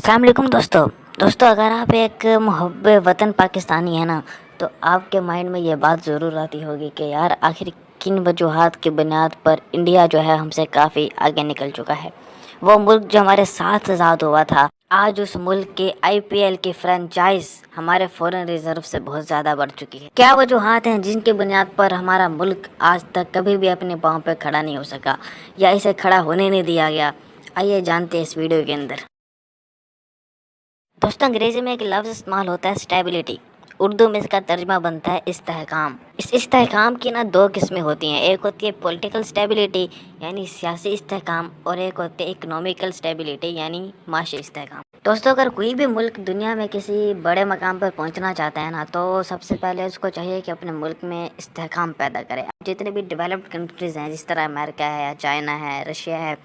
السلام علیکم دوستوں اگر آپ ایک محب وطن پاکستانی ہیں نا تو آپ کے مائنڈ میں یہ بات ضرور آتی ہوگی کہ یار آخر کن وجوہات کی بنیاد پر انڈیا جو ہے ہم سے کافی آگے نکل چکا ہے۔ وہ ملک جو ہمارے ساتھ آزاد ہوا تھا، آج اس ملک کے IPL کی فرنچائز ہمارے فورن ریزرو سے بہت زیادہ بڑھ چکی ہے۔ کیا وجوہات ہیں جن کی بنیاد پر ہمارا ملک آج تک کبھی بھی اپنے پاؤں پہ کھڑا نہیں ہو سکا یا اسے کھڑا ہونے نہیں دیا گیا؟ آئیے جانتے ہیں اس ویڈیو کے اندر۔ دوستوں انگریزی میں ایک لفظ استعمال ہوتا ہے اسٹیبلٹی، اردو میں اس کا ترجمہ بنتا ہے استحکام۔ اس استحکام کی دو قسمیں ہوتی ہیں، ایک ہوتی ہے پولیٹیکل اسٹیبلٹی یعنی سیاسی استحکام، اور ایک ہوتی ہے اکنومیکل اسٹیبلٹی یعنی معاشی استحکام۔ دوستوں اگر کوئی بھی ملک دنیا میں کسی بڑے مقام پر پہنچنا چاہتا ہے تو سب سے پہلے اس کو چاہیے کہ اپنے ملک میں استحکام پیدا کرے۔ جتنے بھی ڈیولپڈ کنٹریز ہیں جس طرح امریکہ ہے، چائنا ہے، رشیا ہے،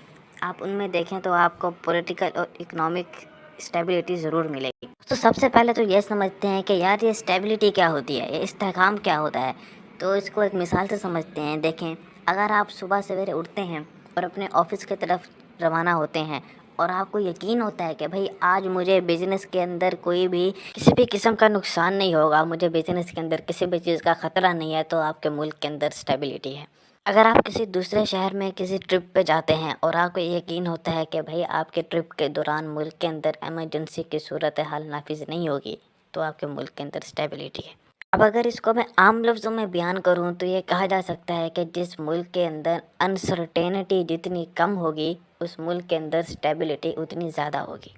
آپ ان میں دیکھیں تو آپ کو پولیٹیکل اور اکنامک اسٹیبلٹی ضرور ملے گی۔ تو سب سے پہلے تو یہ سمجھتے ہیں کہ یار یہ اسٹیبلٹی کیا ہوتی ہے، یہ استحکام کیا ہوتا ہے، تو اس کو ایک مثال سے سمجھتے ہیں۔ دیکھیں، اگر آپ صبح سویرے اٹھتے ہیں اور اپنے آفس کی طرف روانہ ہوتے ہیں اور آپ کو یقین ہوتا ہے کہ بھائی آج مجھے بزنس کے اندر کسی بھی قسم کا نقصان نہیں ہوگا، مجھے بزنس کے اندر کسی بھی چیز کا خطرہ نہیں ہے، تو آپ کے ملک کے اندر اسٹیبلٹی ہے۔ اگر آپ کسی دوسرے شہر میں کسی ٹرپ پہ جاتے ہیں اور آپ کو یقین ہوتا ہے کہ بھائی آپ کے ٹرپ کے دوران ملک کے اندر ایمرجنسی کی صورتحال نافذ نہیں ہوگی، تو آپ کے ملک کے اندر اسٹیبلٹی ہے۔ اب اگر اس کو میں عام لفظوں میں بیان کروں تو یہ کہا جا سکتا ہے کہ جس ملک کے اندر انسرٹینٹی جتنی کم ہوگی، اس ملک کے اندر اسٹیبلٹی اتنی زیادہ ہوگی۔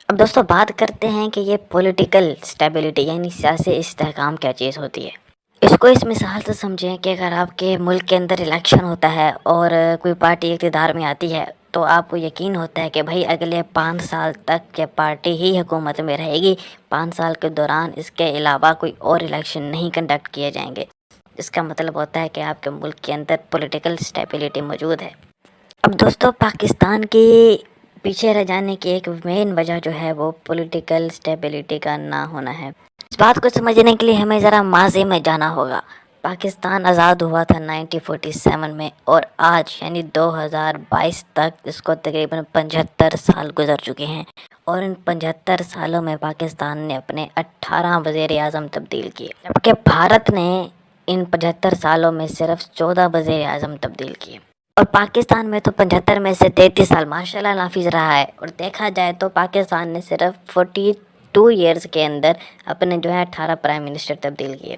اب دوستوں بات کرتے ہیں کہ یہ پولیٹیکل اسٹیبلٹی یعنی سیاسی استحکام کیا چیز ہوتی ہے۔ اس کو اس مثال سے سمجھیں کہ اگر آپ کے ملک کے اندر الیکشن ہوتا ہے اور کوئی پارٹی اقتدار میں آتی ہے تو آپ کو یقین ہوتا ہے کہ بھائی اگلے 5 سال تک یہ پارٹی ہی حکومت میں رہے گی، 5 سال کے دوران اس کے علاوہ کوئی اور الیکشن نہیں کنڈکٹ کیے جائیں گے۔ اس کا مطلب ہوتا ہے کہ آپ کے ملک کے اندر پولیٹیکل اسٹیبلٹی موجود ہے۔ اب دوستوں پاکستان کی پیچھے رہ جانے کی ایک مین وجہ جو ہے وہ پولیٹیکل اسٹیبلٹی کا نہ ہونا ہے۔ اس بات کو سمجھنے کے لیے ہمیں ذرا ماضی میں جانا ہوگا۔ پاکستان آزاد ہوا تھا 1947 میں، اور آج یعنی 2022 تک اس کو تقریباً 75 سال گزر چکے ہیں، اور ان 75 سالوں میں پاکستان نے اپنے 18 وزیر اعظم تبدیل کیے، جبکہ بھارت نے ان 75 سالوں میں صرف 14 وزیر اعظم تبدیل کیے۔ اور پاکستان میں تو 75 میں سے 33 سال ماشاءاللہ نافذ رہا ہے، اور دیکھا جائے تو پاکستان نے صرف 42 ایئرز کے اندر اپنے 18 پرائم منسٹر تبدیل کیے۔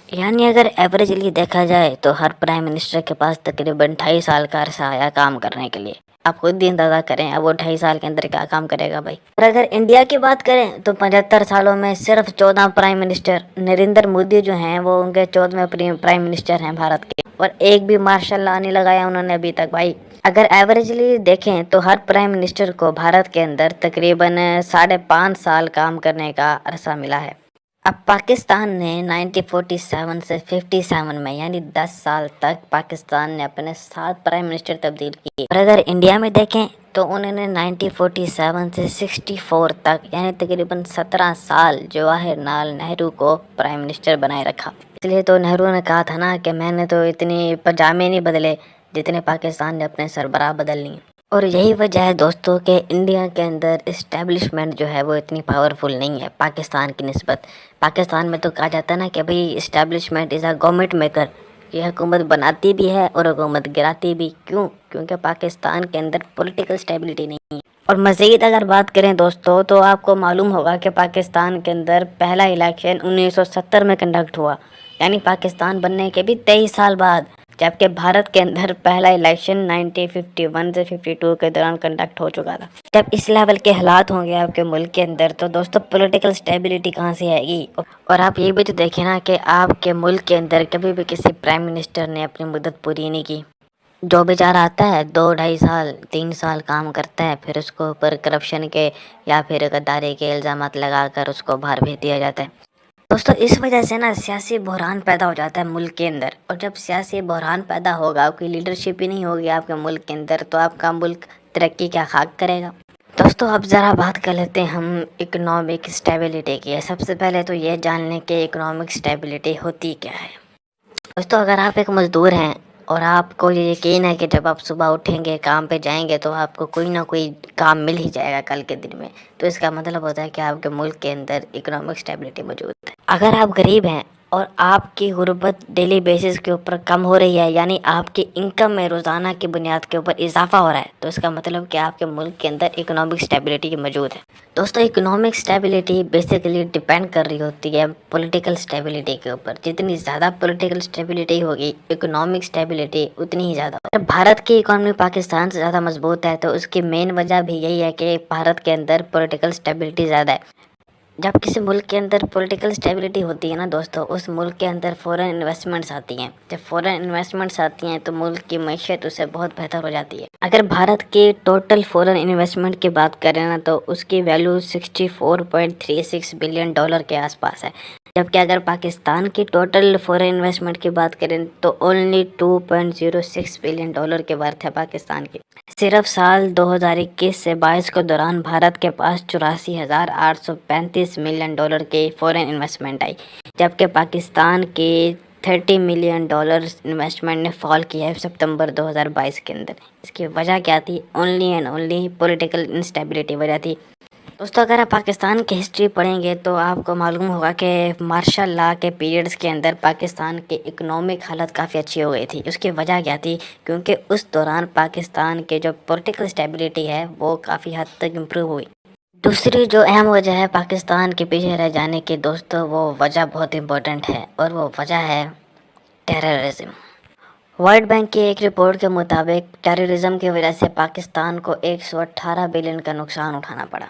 یعنی اگر ایوریجلی دیکھا جائے تو ہر پرائم منسٹر کے پاس تقریباً 2.5 سال کا عرصہ آیا کام کرنے کے لیے۔ آپ خود بھی اندازہ کریں اب وہ 2.5 سال کے اندر کیا کام کرے گا بھائی۔ اور اگر انڈیا کی بات کریں تو 75 سالوں میں صرف 14 پرائم منسٹر، نریندر مودی جو ہیں وہ ان کے 14ویں پرائم منسٹر ہیں بھارت کے، اور ایک بھی ماشاءاللہ نہیں لگایا انہوں نے ابھی تک بھائی۔ اگر ایوریجلی دیکھیں تو ہر پرائم منسٹر کو بھارت کے اندر تقریباً 5.5 سال کام کرنے کا عرصہ ملا ہے۔ اب پاکستان نے 1947 سے 57 میں یعنی 10 سال تک پاکستان نے اپنے 7 پرائم منسٹر تبدیل کیے، اور اگر انڈیا میں دیکھیں تو انہوں نے 1947 سے 64 تک یعنی تقریباً 17 سال جواہر لال نہرو کو پرائم منسٹر بنائے رکھا۔ اس لیے تو نہرو نے کہا تھا نا کہ میں نے تو اتنی پجامے نہیں بدلے جتنے پاکستان نے اپنے سربراہ بدل لی۔ اور یہی وجہ ہے دوستوں کہ انڈیا کے اندر اسٹیبلشمنٹ جو ہے وہ اتنی پاورفل نہیں ہے پاکستان کی نسبت۔ پاکستان میں تو کہا جاتا ہے نا کہ بھئی establishment is a government maker, یہ حکومت بناتی بھی ہے اور حکومت گراتی بھی۔ کیونکہ پاکستان کے اندر پولیٹیکل اسٹیبلٹی نہیں ہے۔ اور مزید اگر بات کریں دوستوں تو آپ کو معلوم ہوگا کہ پاکستان کے اندر پہلا الیکشن 1970 میں کنڈکٹ ہوا، یعنی پاکستان بننے کے بھی 23 سال بعد، جبکہ بھارت کے اندر پہلا الیکشن 1951 سے 52 کے دوران کنڈکٹ ہو چکا تھا۔ جب اس لیول کے حالات ہوں گے آپ کے ملک کے اندر تو دوستوں پولیٹیکل اسٹیبلٹی کہاں سے آئے گی؟ اور آپ یہ بھی تو دیکھیں نا کہ آپ کے ملک کے اندر کبھی بھی کسی پرائم منسٹر نے اپنی مدت پوری نہیں کی۔ جو بیچارہ آتا ہے 2-2.5 سال 3 سال کام کرتا ہے، پھر اس کو اوپر کرپشن کے یا پھر غداری کے الزامات لگا کر اس کو باہر بھیج دیا جاتا ہے۔ دوستوں اس وجہ سے نا سیاسی بحران پیدا ہو جاتا ہے ملک کے اندر، اور جب سیاسی بحران پیدا ہوگا، کوئی لیڈرشپ ہی نہیں ہوگی آپ کے ملک کے اندر، تو آپ کا ملک ترقی کیا خاک کرے گا۔ دوستوں اب ذرا بات کر لیتے ہیں ہم اکنامک اسٹیبلٹی کی۔ سب سے پہلے تو یہ جان لیں کہ اکنامک اسٹیبلٹی ہوتی کیا ہے۔ دوستوں اگر آپ ایک مزدور ہیں اور آپ کو یہ یقین ہے کہ جب آپ صبح اٹھیں گے کام پہ جائیں گے تو آپ کو کوئی نہ کوئی کام مل ہی جائے گا کل کے دن میں. تو اس کا مطلب ہوتا ہے کہ آپ کے ملک کے اندر اکنامک اسٹیبلٹی موجود ہے. اگر آپ غریب ہیں اور آپ کی غربت ڈیلی بیسس کے اوپر کم ہو رہی ہے، یعنی آپ کی انکم میں روزانہ کی بنیاد کے اوپر اضافہ ہو رہا ہے، تو اس کا مطلب کہ آپ کے ملک کے اندر اکنامک اسٹیبلٹی موجود ہے. دوستو اکنامک اسٹیبلٹی بیسیکلی ڈپینڈ کر رہی ہوتی ہے پولیٹیکل اسٹیبلٹی کے اوپر. جتنی زیادہ پولیٹیکل اسٹیبلٹی ہوگی اکنامک اسٹیبلٹی اتنی ہی زیادہ ہوگی. بھارت کی اکانومی پاکستان سے زیادہ مضبوط ہے تو اس کی مین وجہ بھی یہی ہے کہ بھارت کے اندر پولیٹیکل اسٹیبلٹی زیادہ ہے. جب کسی ملک کے اندر پولیٹیکل اسٹیبلٹی ہوتی ہے نا دوستو، اس ملک کے اندر فورن انویسٹمنٹس آتی ہیں. جب فورن انویسٹمنٹس آتی ہیں تو ملک کی معیشت اس سے بہت بہتر ہو جاتی ہے. اگر بھارت کے ٹوٹل فورن انویسٹمنٹ کی بات کریں نا تو اس کی ویلیو 64.36 بلین ڈالر کے آس پاس ہے. جبکہ اگر پاکستان کی ٹوٹل فورن انویسٹمنٹ کی بات کریں تو اونلی 2.06 بلین ڈالر کے ورتھ ہے پاکستان کی. صرف سال 2021 سے 22 کے دوران بھارت کے پاس 84,835 ملین ڈالر کے فورن انویسٹمنٹ آئی، جبکہ پاکستان کے 30 ملین ڈالر انویسٹمنٹ نے فال کیا ہے ستمبر 2022 کے اندر. اس کی وجہ کیا تھی؟ Only and only political instability وجہ تھی. دوستو اگر آپ پاکستان کی ہسٹری پڑھیں گے تو آپ کو معلوم ہوگا کہ مارشل لا کے پیریڈز کے اندر پاکستان کی اکنامک حالت کافی اچھی ہو گئی تھی. اس کی وجہ کیا تھی؟ کیونکہ اس دوران پاکستان کے جو پولیٹیکل اسٹیبلٹی ہے وہ کافی حد تک امپروو ہوئی. دوسری جو اہم وجہ ہے پاکستان کے پیچھے رہ جانے کی دوستو، وہ وجہ بہت امپورٹنٹ ہے اور وہ وجہ ہے ٹیررزم. ورلڈ بینک کی ایک رپورٹ کے مطابق ٹیررزم کی وجہ سے پاکستان کو 118 بلین کا نقصان اٹھانا پڑا.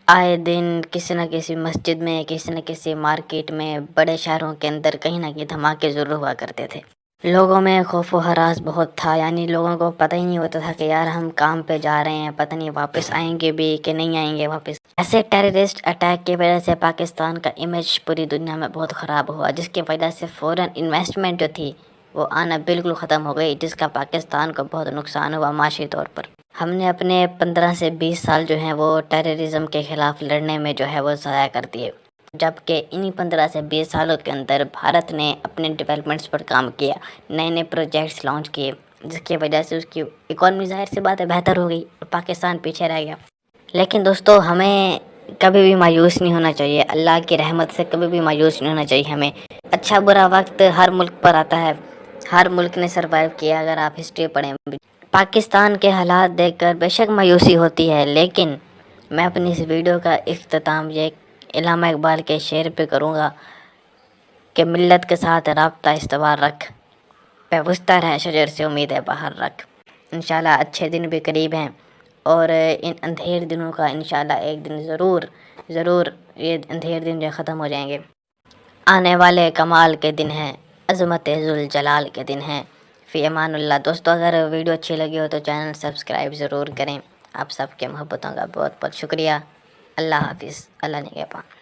آئے دن کسی نہ کسی مسجد میں، کسی نہ کسی مارکیٹ میں، بڑے شہروں کے اندر کہیں نہ کہیں دھماکے ضرور ہوا کرتے تھے. لوگوں میں خوف و ہراس بہت تھا، یعنی لوگوں کو پتہ ہی نہیں ہوتا تھا کہ یار ہم کام پہ جا رہے ہیں، پتہ نہیں واپس آئیں گے بھی کہ نہیں آئیں گے واپس. ایسے ٹیررسٹ اٹیک کی وجہ سے پاکستان کا امیج پوری دنیا میں بہت خراب ہوا، جس کی وجہ سے فورن انویسٹمنٹ جو تھی وہ آنا بالکل ختم ہو گئی، جس کا پاکستان کو بہت نقصان ہوا معاشی طور پر. ہم نے اپنے 15 سے 20 سال جو ہیں وہ ٹیررزم کے خلاف لڑنے میں جو ہے وہ ضائع کر دیے، جبکہ انہی 15 سے 20 سالوں کے اندر بھارت نے اپنے ڈیولپمنٹس پر کام کیا، نئے نئے پروجیکٹس لانچ کیے، جس کی وجہ سے اس کی اکانومی ظاہر سی بات ہے بہتر ہو گئی اور پاکستان پیچھے رہ گیا. لیکن دوستو ہمیں کبھی بھی مایوس نہیں ہونا چاہیے، اللہ کی رحمت سے کبھی بھی مایوس نہیں ہونا چاہیے. ہمیں اچھا برا وقت ہر ملک پر آتا ہے، ہر ملک نے سروائیو کیا. اگر آپ ہسٹری پڑھیں پاکستان کے حالات دیکھ کر بے شک مایوسی ہوتی ہے، لیکن میں اپنی اس ویڈیو کا اختتام یہ علامہ اقبال کے شعر پہ کروں گا کہ ملت کے ساتھ رابطہ استوار رکھ، پیوستہ رہ شجر سے امید باہر رکھ. انشاءاللہ اچھے دن بھی قریب ہیں اور ان اندھیر دنوں کا انشاءاللہ ایک دن ضرور یہ اندھیر دن جو ختم ہو جائیں گے. آنے والے کمال کے دن ہیں، عظمت ذوالجلال کے دن ہیں. فی امان اللہ. دوستو اگر ویڈیو اچھی لگی ہو تو چینل سبسکرائب ضرور کریں. آپ سب کے محبتوں کا بہت بہت شکریہ. اللہ حافظ. اللہ نگہبان.